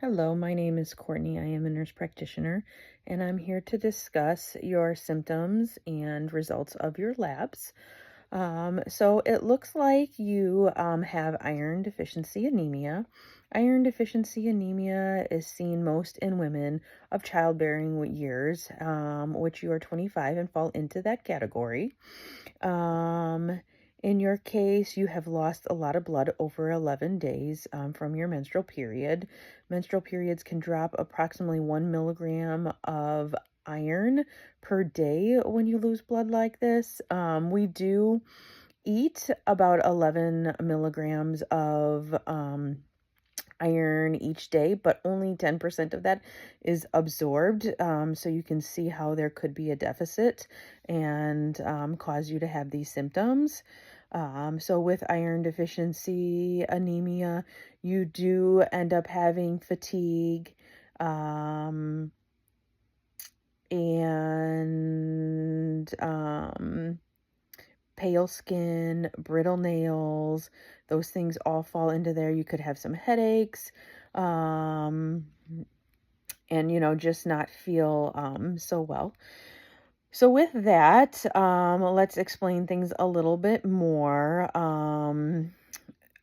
Hello, my name is Courtney. I am a nurse practitioner, and I'm here to discuss your symptoms and results of your labs. So it looks like you have iron deficiency anemia. Iron deficiency anemia is seen most in women of childbearing years, which you are 25 and fall into that category. Um, in your case, you have lost a lot of blood over 11 days from your menstrual period. Menstrual periods can drop approximately 1 milligram of iron per day when you lose blood like this. We do eat about 11 milligrams of iron each day, but only 10% of that is absorbed. So you can see how there could be a deficit and cause you to have these symptoms. So with iron deficiency anemia, you do end up having fatigue, um, and pale skin, brittle nails, those things all fall into there. You could have some headaches, um, and just not feel so well. So with that, let's explain things a little bit more.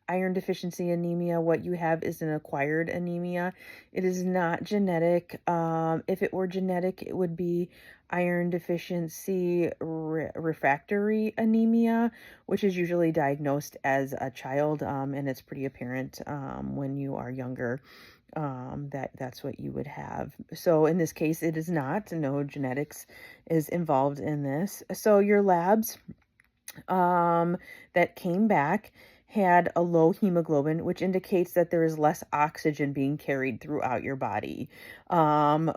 Iron deficiency anemia, what you have is an acquired anemia. It is not genetic. If it were genetic, it would be iron deficiency refractory anemia, which is usually diagnosed as a child, and it's pretty apparent when you are younger that's what you would have. So in this case, it is not. No genetics is involved in this. So your labs that came back had a low hemoglobin, which indicates that there is less oxygen being carried throughout your body,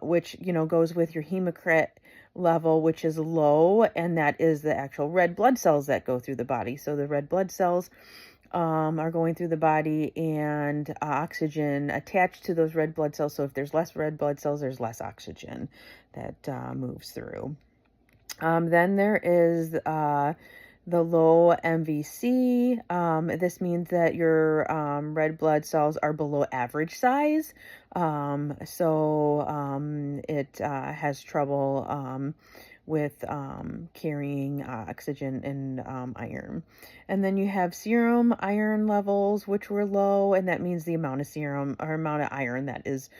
which, goes with your hematocrit level, which is low, and that is the actual red blood cells that go through the body. So the red blood cells are going through the body and oxygen attached to those red blood cells. So if there's less red blood cells, there's less oxygen that moves through. Then there is the low MVC. This means that your red blood cells are below average size. So it has trouble with carrying oxygen and iron. And then you have serum iron levels, which were low, and that means the amount of serum or amount of iron that is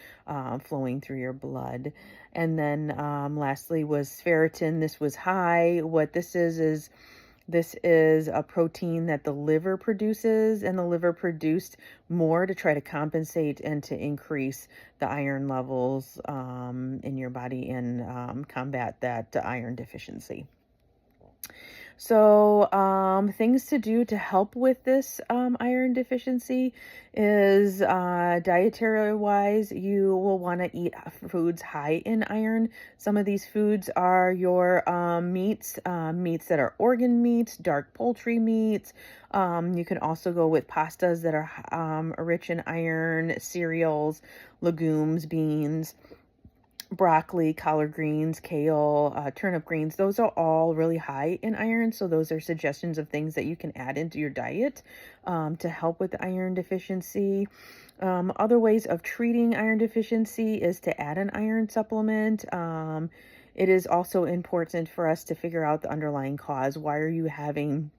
flowing through your blood. And then lastly was ferritin. This was high. What this is a protein that the liver produces, and the liver produced more to try to compensate and to increase the iron levels in your body and combat that iron deficiency. So, things to do to help with this iron deficiency is dietary wise, you will want to eat foods high in iron. Some of these foods are your meats, meats that are organ meats, dark poultry meats. You can also go with pastas that are rich in iron, cereals, legumes, beans, broccoli, collard greens, kale, turnip greens. Those are all really high in iron. So those are suggestions of things that you can add into your diet to help with iron deficiency. Other ways of treating iron deficiency is to add an iron supplement. It is also important for us to figure out the underlying cause. Why are you having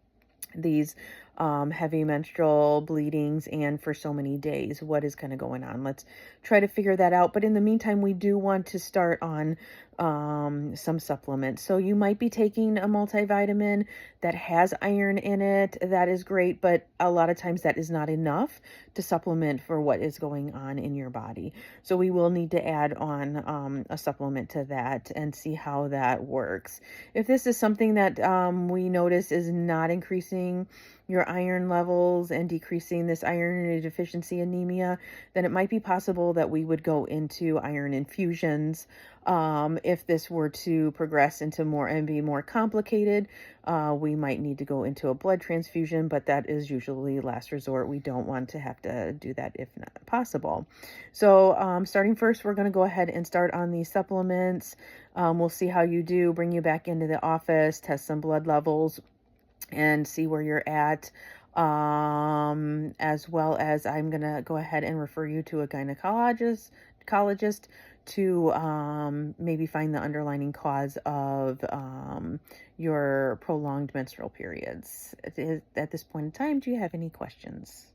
these heavy menstrual bleedings and for so many days? What is kind of going on? Let's try to figure that out. But in the meantime, we do want to start on some supplements. So you might be taking a multivitamin that has iron in it. That is great, but a lot of times that is not enough to supplement for what is going on in your body. So we will need to add on a supplement to that and see how that works. If this is something that we notice is not increasing your iron levels and decreasing this iron deficiency anemia, then it might be possible that we would go into iron infusions. If this were to progress into more and be more complicated, we might need to go into a blood transfusion, but that is usually last resort. We don't want to have to do that if not possible. So starting first, we're going to go ahead and start on these supplements. We'll see how you do, bring you back into the office, test some blood levels, and see where you're at. As well as I'm going to go ahead and refer you to a gynecologist to maybe find the underlying cause of your prolonged menstrual periods. At this point in time, do you have any questions?